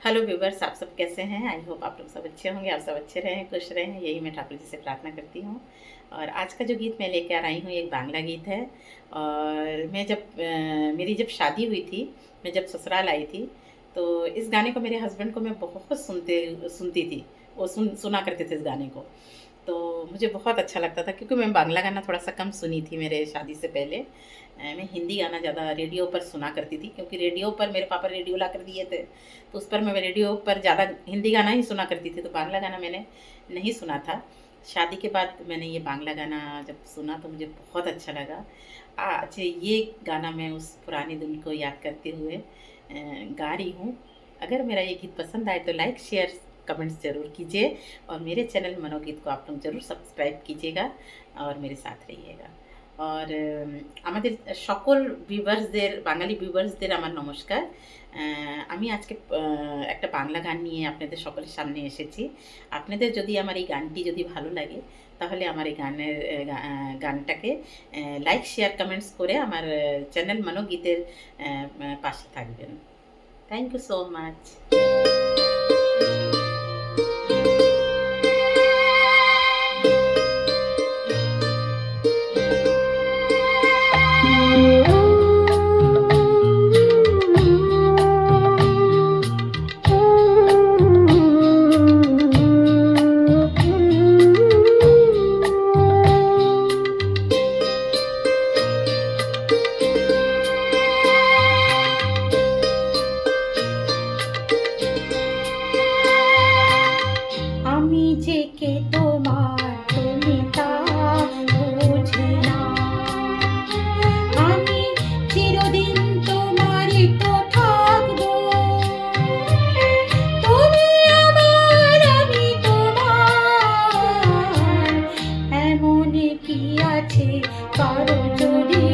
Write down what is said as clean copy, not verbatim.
Hello viewers, आप सब कैसे हैं? आई होप आप लोग सब अच्छे होंगे, आप सब अच्छे रहें, खुश रहें, यही मैं ठाकुर जी से प्रार्थना करती हूँ। और आज का जो गीत मैं लेकर आई हूँ एक बांग्ला गीत है। और मेरी जब शादी हुई थी, मैं जब ससुराल आई थी, तो इस गाने को मेरे हस्बैंड को मैं बहुत सुनती थी। वो सुना करते थे इस गाने को। तो मुझे बहुत अच्छा लगता था क्योंकि मैं बांग्ला गाना थोड़ा-सा कम सुनी थी मेरे शादी से पहले। मैं हिंदी गाना ज़्यादा रेडियो पर सुना करती थी क्योंकि रेडियो पर मेरे पापा रेडियो लाकर दिए थे, तो उस पर मैं रेडियो पर ज़्यादा हिंदी गाना ही सुना करती थी, तो बांग्ला गाना मैंने नहीं सुना था। शादी के बाद मैंने ये बांग्ला गाना जब सुना तो मुझे बहुत अच्छा लगा। आज ये गाना मैं उस पुराने दिन को याद करते हुए गा रही हूँ। अगर मेरा ये गीत पसंद आए तो लाइक, शेयर, कमेंट्स ज़रूर कीजिए और मेरे चैनल मनोगीत को आप लोग ज़रूर सब्सक्राइब कीजिएगा और मेरे साथ रहिएगा। और আমাদের সকল ভিউয়ার্সদের, বাঙালি ভিউয়ার্সদের আমার নমস্কার। আমি আজকে একটা বাংলা গান নিয়ে আপনাদের সকলের সামনে এসেছি। আপনাদের যদি আমার এই গানটি যদি ভালো লাগে তাহলে আমার এই গানটাকে লাইক, শেয়ার, কমেন্টস করে আমার চ্যানেল মনোগীতের পাশে থাকবেন। Thank you so much. আমি যে কে তোমার, তুমি তা বুঝে না। আমি চিরদিন তোমারই তো থাকবো। তুমি আমার, আমি তোমার, এমন কি আছে কারো যদি